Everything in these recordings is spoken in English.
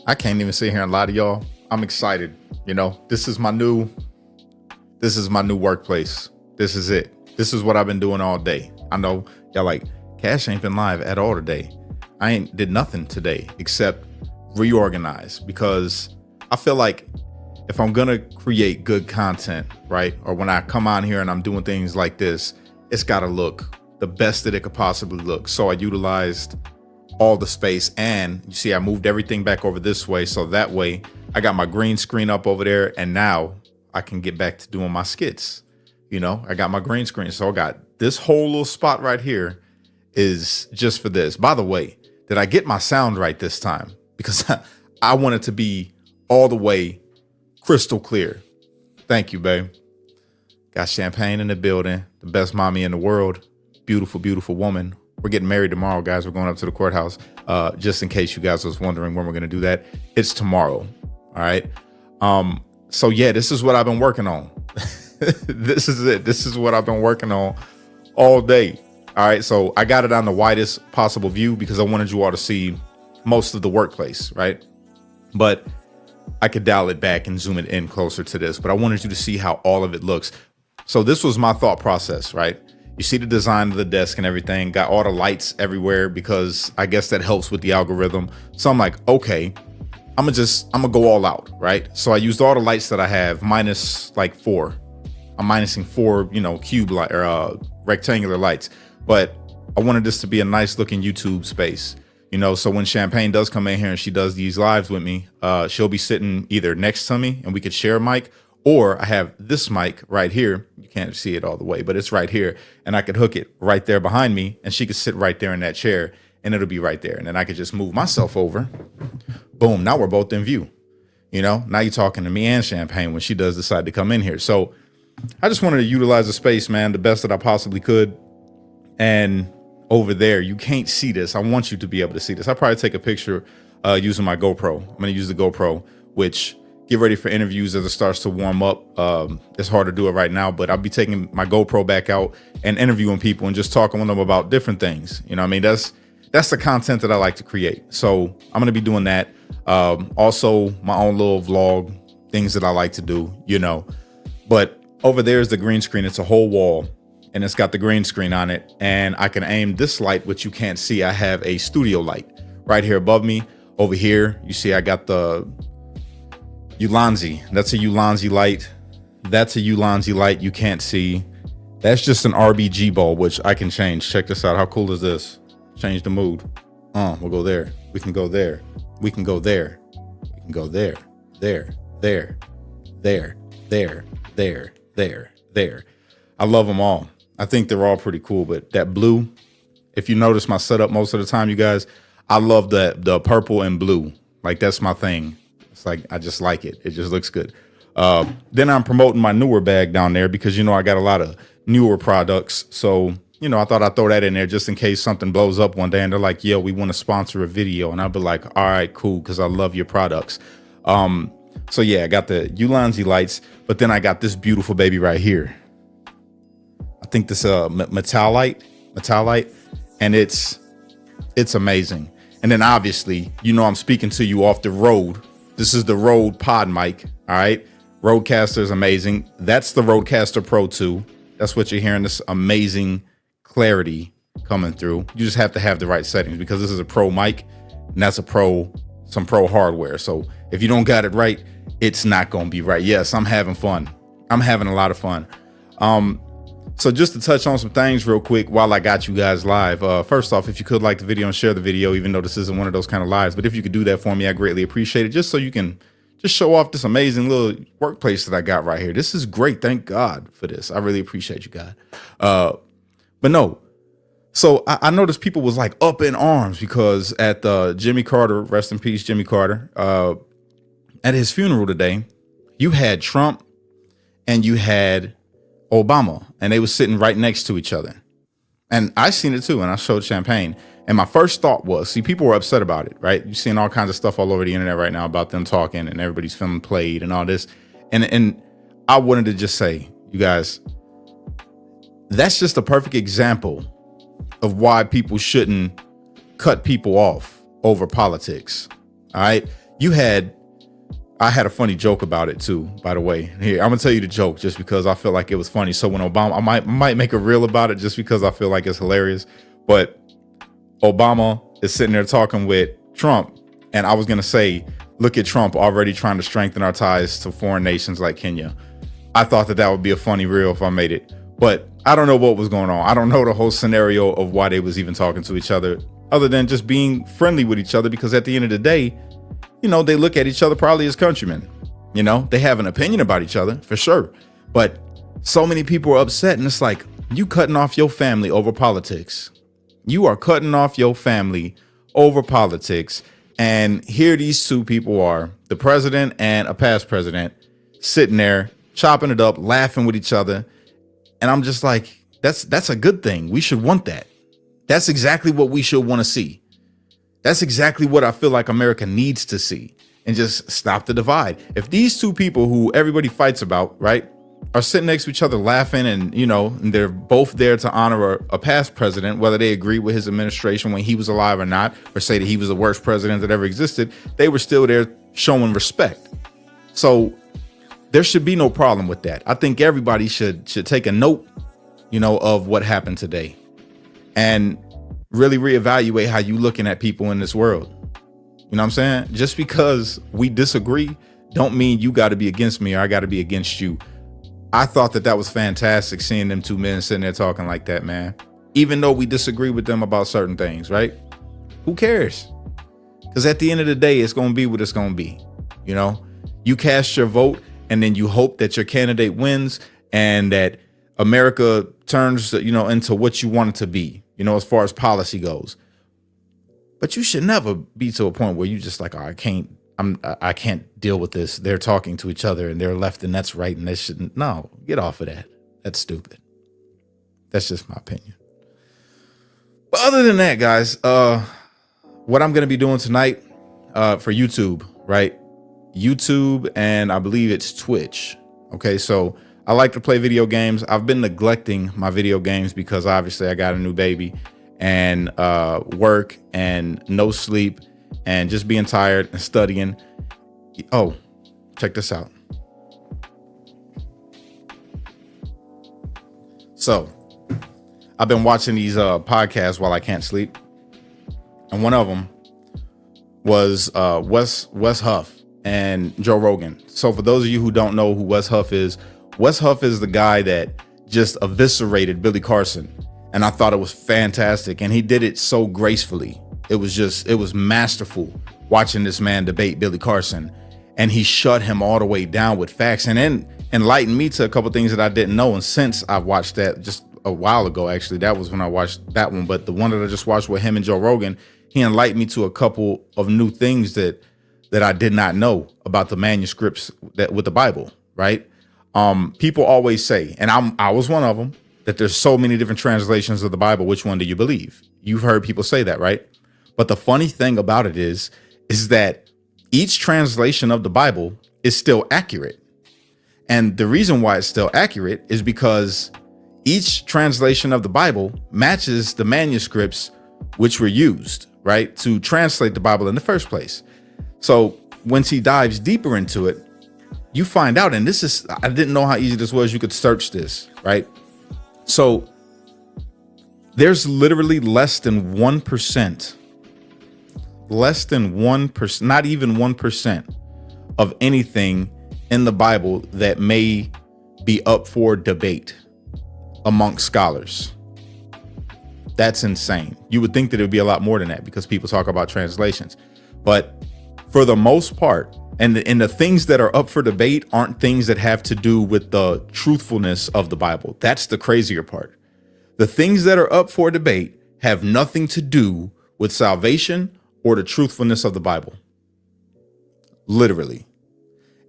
I can't even sit here and lie to y'all. I'm excited. This is my new workplace. This is it. This is what I've been doing all day. I know y'all like, Cash ain't been live at all today. I ain't did nothing today except reorganize, because I feel like if I'm gonna create good content, right? Or when I come on here and I'm doing things like this, it's gotta look the best that it could possibly look. So I utilized all the space, and you see I moved everything back over this way, so that way I got my green screen up over there, and now I can get back to doing my skits. I got my green screen, so I got this whole little spot right here is just for this. By the way, did I get my sound right this time? Because I want it to be all the way crystal clear. Thank you, babe. Got Champagne in the building, the best mommy in the world. Beautiful, beautiful woman. We're getting married tomorrow, guys. We're going up to the courthouse. Just in case you guys was wondering when we're going to do that, it's tomorrow. All right. So yeah, this is what I've been working on. This is it. This is what I've been working on all day. All right. So I got it on the widest possible view because I wanted you all to see most of the workplace, right? But I could dial it back and zoom it in closer to this, but I wanted you to see how all of it looks. So this was my thought process, right? You see the design of the desk and everything, got all the lights everywhere because I guess that helps with the algorithm. So I'm like, okay, I'm gonna go all out, right? So I used all the lights that I have minus like 4. I'm minusing 4, cube light or rectangular lights, but I wanted this to be a nice looking YouTube space. So when Champagne does come in here and she does these lives with me, she'll be sitting either next to me and we could share a mic, or I have this mic right here. You can't see it all the way, but it's right here. And I could hook it right there behind me and she could sit right there in that chair and it'll be right there. And then I could just move myself over. Boom. Now we're both in view. Now you're talking to me and Champagne when she does decide to come in here. So I just wanted to utilize the space, man, the best that I possibly could. And over there, you can't see this. I want you to be able to see this. I'll probably take a picture using my GoPro. I'm going to use the GoPro, which get ready for interviews as it starts to warm up. It's hard to do it right now, but I'll be taking my GoPro back out and interviewing people and just talking with them about different things. That's the content that I like to create. So I'm going to be doing that. Also my own little vlog, things that I like to do, but over there is the green screen. It's a whole wall. And it's got the green screen on it, and I can aim this light, which you can't see. I have a studio light right here above me. Over here, you see I got the Ulanzi. That's a Ulanzi light. That's a Ulanzi light you can't see. That's just an RBG bulb, which I can change. Check this out. How cool is this? Change the mood. We'll go there. We can go there. We can go there. We can go there. There. There. There. There. There. There. There. I love them all. I think they're all pretty cool, but that blue, if you notice my setup most of the time, you guys, I love the purple and blue. Like, that's my thing. It's like, I just like it. It just looks good. Then I'm promoting my newer bag down there because, I got a lot of newer products. So, I thought I'd throw that in there just in case something blows up one day and they're like, yo, we want to sponsor a video. And I'll be like, all right, cool, because I love your products. So yeah, I got the Ulanzi lights, but then I got this beautiful baby right here. I think this Metalite, and it's amazing. And then obviously, I'm speaking to you off the road. This is the Rode Pod mic. All right, Rodecaster is amazing. That's the Rodecaster Pro 2. That's what you're hearing. This amazing clarity coming through. You just have to have the right settings because this is a pro mic, and that's some pro hardware. So if you don't got it right, it's not gonna be right. Yes, I'm having fun. I'm having a lot of fun. So just to touch on some things real quick while I got you guys live. First off, if you could like the video and share the video, even though this isn't one of those kind of lives, but if you could do that for me, I greatly appreciate it. Just so you can just show off this amazing little workplace that I got right here. This is great. Thank God for this. I really appreciate you guys. But no. So I noticed people was like up in arms because at Jimmy Carter, rest in peace, Jimmy Carter, at his funeral today, you had Trump and you had Obama, and they were sitting right next to each other. And I seen it too, and I showed Champagne. And my first thought was, see, people were upset about it, right? You're seeing all kinds of stuff all over the internet right now about them talking and everybody's feeling played and all this. And I wanted to just say, you guys, that's just a perfect example of why people shouldn't cut people off over politics. All right. I had a funny joke about it too, by the way. Here, I'm gonna tell you the joke just because I feel like it was funny. So when Obama, I might make a reel about it just because I feel like it's hilarious. But Obama is sitting there talking with Trump, and I was gonna say, look at Trump already trying to strengthen our ties to foreign nations like Kenya. I thought that would be a funny reel if I made it, but I don't know what was going on. I don't know the whole scenario of why they was even talking to each other, other than just being friendly with each other. Because at the end of the day, you know, they look at each other probably as countrymen. You know, they have an opinion about each other for sure. But so many people are upset, and it's like, you cutting off your family over politics. You are cutting off your family over politics. And here these two people are, the president and a past president, sitting there chopping it up, laughing with each other. And I'm just like, that's a good thing. We should want that. That's exactly what we should want to see. That's exactly what I feel like America needs to see, and just stop the divide. If these two people who everybody fights about, right, are sitting next to each other laughing, and, you know, and they're both there to honor a past president, whether they agree with his administration when he was alive or not, or say that he was the worst president that ever existed, they were still there showing respect. So there should be no problem with that. I think everybody should take a note, you know, of what happened today, and really reevaluate how you looking at people in this world. You know what I'm saying? Just because we disagree don't mean you got to be against me or I got to be against you. I thought that was fantastic, seeing them two men sitting there talking like that, man. Even though we disagree with them about certain things, right? Who cares? Because at the end of the day, it's going to be what it's going to be. You know, you cast your vote and then you hope that your candidate wins and that America turns, you know, into what you want it to be, you know, as far as policy goes. But you should never be to a point where you just like, oh, I can't deal with this. They're talking to each other and they're left and that's right. And they shouldn't. No, get off of that. That's stupid. That's just my opinion. But other than that, guys, what I'm going to be doing tonight for YouTube, right? YouTube, and I believe it's Twitch. Okay, so I like to play video games. I've been neglecting my video games because obviously I got a new baby and work and no sleep and just being tired and studying. Oh, check this out. So I've been watching these podcasts while I can't sleep. And one of them was Wes Huff and Joe Rogan. So for those of you who don't know who Wes Huff is the guy that just eviscerated Billy Carson. And I thought it was fantastic. And he did it so gracefully. It was masterful watching this man debate Billy Carson. And he shut him all the way down with facts and then enlightened me to a couple things that I didn't know. And since I've watched that just a while ago, actually, that was when I watched that one. But the one that I just watched with him and Joe Rogan, he enlightened me to a couple of new things that I did not know about the manuscripts that with the Bible, right? People always say, and I was one of them, that there's so many different translations of the Bible. Which one do you believe? You've heard people say that, right? But the funny thing about it is that each translation of the Bible is still accurate. And the reason why it's still accurate is because each translation of the Bible matches the manuscripts which were used, right, to translate the Bible in the first place. So once he dives deeper into it, you find out, and I didn't know how easy this was. You could search this, right? So there's literally less than 1%, not even 1% of anything in the Bible that may be up for debate amongst scholars. That's insane. You would think that it would be a lot more than that because people talk about translations. But for the most part, and the things that are up for debate aren't things that have to do with the truthfulness of the Bible. That's the crazier part. The things that are up for debate have nothing to do with salvation or the truthfulness of the Bible. Literally.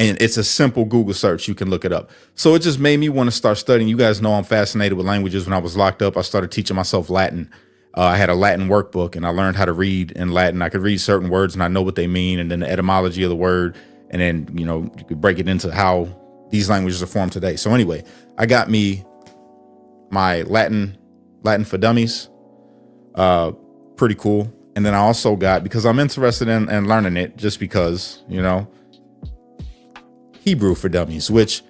And it's a simple Google search. You can look it up. So it just made me want to start studying. You guys know I'm fascinated with languages. When I was locked up, I started teaching myself Latin. I had a Latin workbook and I learned how to read in Latin. I could read certain words and I know what they mean, and then the etymology of the word. And then, you know, you could break it into how these languages are formed today. So anyway, I got me my Latin for Dummies. Pretty cool. And then I also got, because I'm interested in learning it, just because, Hebrew for Dummies, which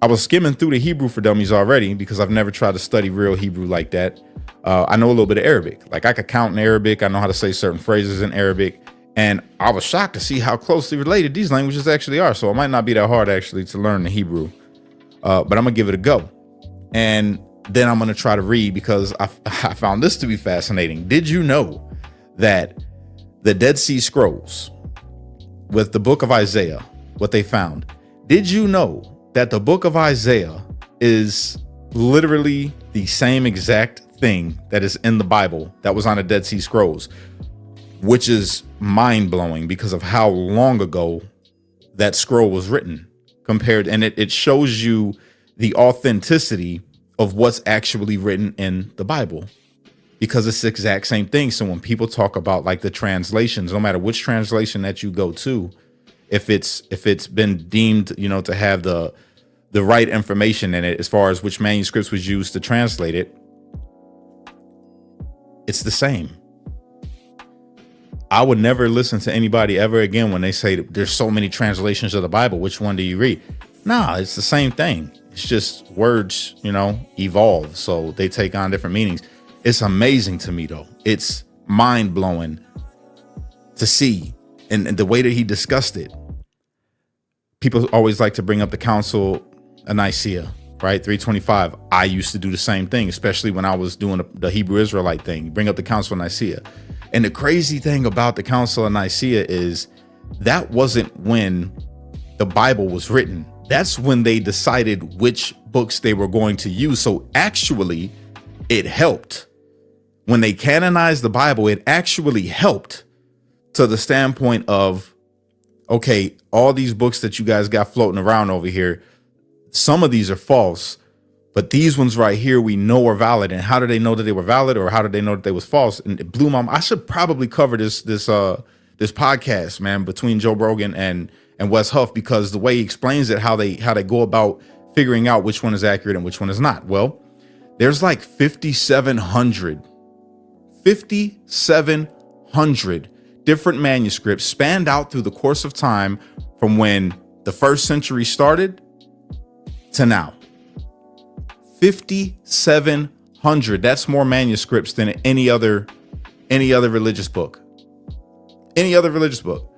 I was skimming through the Hebrew for Dummies already because I've never tried to study real Hebrew like that. I know a little bit of Arabic. Like, I could count in Arabic. I know how to say certain phrases in Arabic. And I was shocked to see how closely related these languages actually are. So it might not be that hard actually to learn the Hebrew. But I'm going to give it a go. And then I'm going to try to read, because I found this to be fascinating. Did you know that the Dead Sea Scrolls with the book of Isaiah, what they found, did you know that the book of Isaiah is literally the same exact thing that is in the Bible that was on the Dead Sea Scrolls, which is mind blowing because of how long ago that scroll was written compared. And it shows you the authenticity of what's actually written in the Bible, because it's the exact same thing. So when people talk about like the translations, no matter which translation that you go to, if it's been deemed, to have the right information in it, as far as which manuscripts was used to translate it, it's the same. I would never listen to anybody ever again when they say there's so many translations of the Bible, which one do you read? Nah, it's the same thing. It's just words, evolve. So they take on different meanings. It's amazing to me, though. It's mind blowing to see. And the way that he discussed it. People always like to bring up the Council of Nicaea, right? 325. I used to do the same thing, especially when I was doing the Hebrew Israelite thing. Bring up the Council of Nicaea. And the crazy thing about the Council of Nicaea is that wasn't when the Bible was written. That's when they decided which books they were going to use. So actually, it helped. When they canonized the Bible, it actually helped to the standpoint of, okay, all these books that you guys got floating around over here, some of these are false, but these ones right here we know are valid. And how do they know that they were valid, or how did they know that they was false? And it blew my mind. I should probably cover this podcast, man, between Joe Rogan and Wes Huff, because the way he explains it, how they go about figuring out which one is accurate and which one is not. Well, there's like 5,700 different manuscripts spanned out through the course of time from when the first century started to now. 5,700. That's more manuscripts than any other religious book. Any other religious book.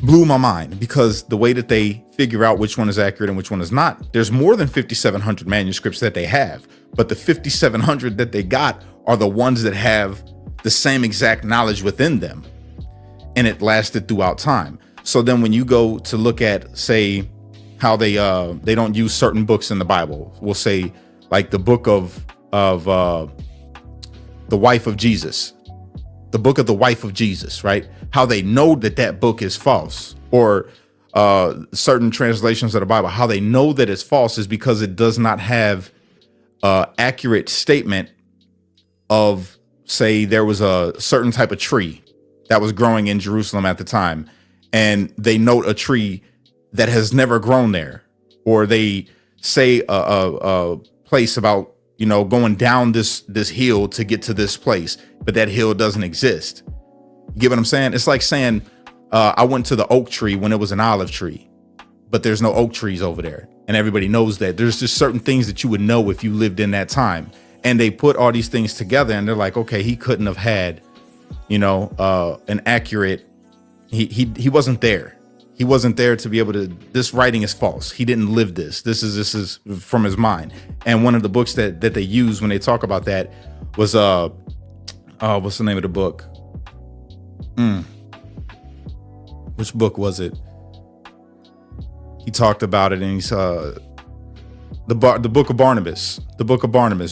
Blew my mind, because the way that they figure out which one is accurate and which one is not, there's more than 5,700 manuscripts that they have, but the 5,700 that they got are the ones that have the same exact knowledge within them, and it lasted throughout time. So then when you go to look at, say, how they don't use certain books in the Bible, we'll say like the book of the wife of Jesus, the book of the wife of Jesus, right? How they know that book is false, or certain translations of the Bible, how they know that it's false is because it does not have accurate statement of, say, there was a certain type of tree that was growing in Jerusalem at the time, and they note a tree that has never grown there, or they say a place about, going down this hill to get to this place, but that hill doesn't exist. You get what I'm saying? It's like saying, I went to the oak tree when it was an olive tree, but there's no oak trees over there. And everybody knows that. There's just certain things that you would know if you lived in that time. And they put all these things together, and they're like, okay, he couldn't have had, an accurate, he wasn't there. He wasn't there to be able to, this writing is false. He didn't live this. This is from his mind. And one of the books that they use when they talk about that was, what's the name of the book? Which book was it? He talked about it, and he's the book of Barnabas,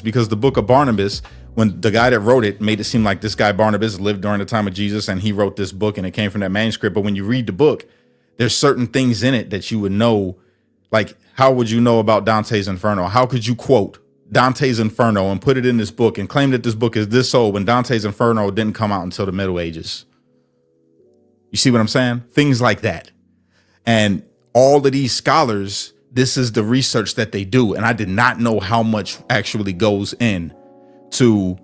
because the book of Barnabas, when the guy that wrote it made it seem like this guy Barnabas lived during the time of Jesus, and he wrote this book, and it came from that manuscript. But when you read the book, there's certain things in it that you would know. Like, how would you know about Dante's Inferno? How could you quote Dante's Inferno and put it in this book and claim that this book is this old when Dante's Inferno didn't come out until the Middle Ages? You see what I'm saying? Things like that. And all of these scholars, this is the research that they do. And I did not know how much actually goes in to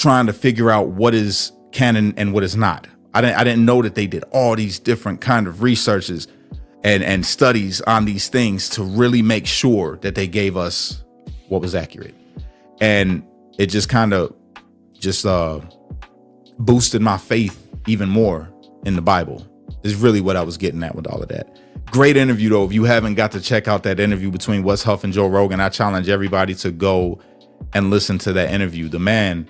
trying to figure out what is canon and what is not. I didn't know that they did all these different kind of researches and studies on these things to really make sure that they gave us what was accurate. And it just kind of just boosted my faith even more in the Bible, is really what I was getting at with all of that. Great interview, though. If you haven't got to check out that interview between Wes Huff and Joe Rogan, I challenge everybody to go and listen to that interview. The man,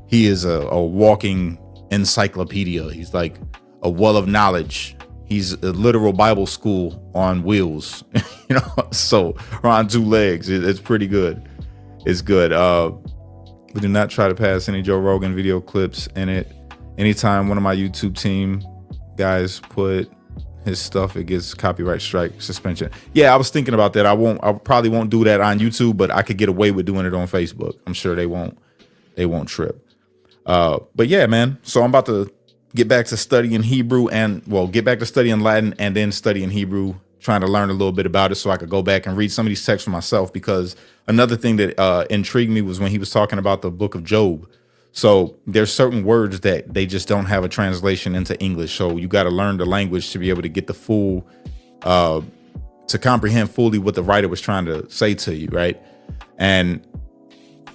he is a walking encyclopedia. He's like a well of knowledge. He's a literal Bible school on wheels, you know, so, or on two legs. It's pretty good. It's good. We do not try to pass any Joe Rogan video clips in it. Anytime one of my YouTube team guys put his stuff, it gets copyright strike suspension. Yeah, I was thinking about that. I probably won't do that on YouTube, but I could get away with doing it on Facebook. I'm sure they won't trip. But yeah, man. So I'm about to get back to studying Hebrew get back to studying Latin and then studying Hebrew, trying to learn a little bit about it so I could go back and read some of these texts for myself. Because another thing that intrigued me was when he was talking about the book of Job. So there's certain words that they just don't have a translation into English. So you got to learn the language to be able to get the full, to comprehend fully what the writer was trying to say to you, right? And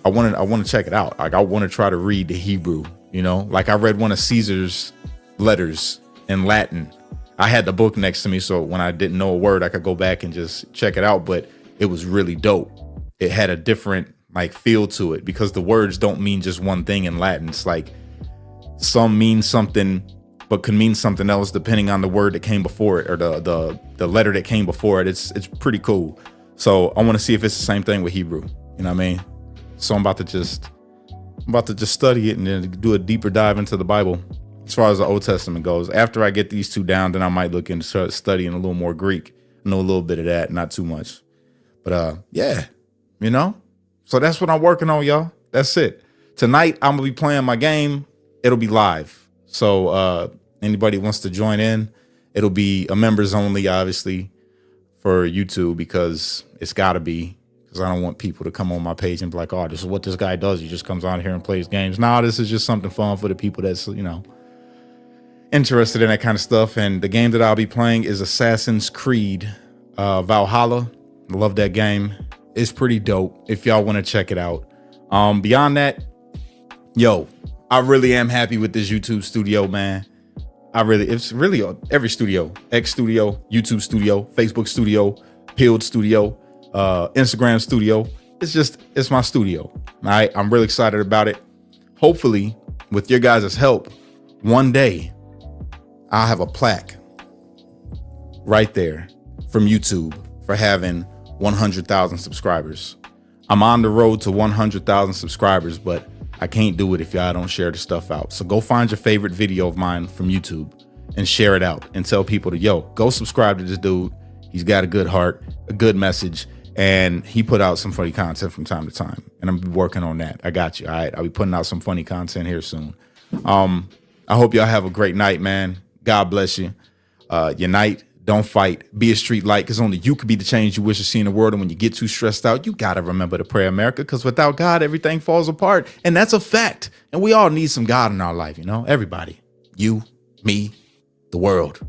I want to check it out. Like, I want to try to read the Hebrew, you know, like I read one of Caesar's letters in Latin. I had the book next to me, so when I didn't know a word, I could go back and just check it out. But it was really dope. It had a different like feel to it because the words don't mean just one thing in Latin. It's like some mean something, but could mean something else depending on the word that came before it or the letter that came before it. It's pretty cool. So I want to see if it's the same thing with Hebrew. You know what I mean? So I'm about to just study it and then do a deeper dive into the Bible as far as the Old Testament goes. After I get these two down, then I might look into start studying a little more Greek. I know a little bit of that, not too much. But yeah, you know. So that's what I'm working on, y'all. That's it. Tonight, I'm going to be playing my game. It'll be live. So anybody wants to join in, it'll be a members only, obviously, for YouTube, because it's got to be, because I don't want people to come on my page and be like, oh, this is what this guy does. He just comes on here and plays games. Nah, this is just something fun for the people that's, you know, interested in that kind of stuff. And the game that I'll be playing is Assassin's Creed Valhalla. I love that game. It's pretty dope if y'all want to check it out. Beyond that, yo, I really am happy with this YouTube studio, man. It's really every studio, X Studio, YouTube Studio, Facebook Studio, Pilled Studio, Instagram Studio. It's my studio. All right. I'm really excited about it. Hopefully, with your guys' help, one day I'll have a plaque right there from YouTube for having 100,000 subscribers. I'm on the road to 100,000 subscribers, but I can't do it if y'all don't share the stuff out. So go find your favorite video of mine from YouTube and share it out and tell people to, yo, go subscribe to this dude. He's got a good heart, a good message, and he put out some funny content from time to time. And I'm working on that. I got you. All right. I'll be putting out some funny content here soon. I hope y'all have a great night, man. God bless you. Unite. Don't fight. Be a street light, because only you could be the change you wish to see in the world. And when you get too stressed out, you got to remember to pray, America, because without God, everything falls apart. And that's a fact. And we all need some God in our life, you know, everybody. You, me, the world.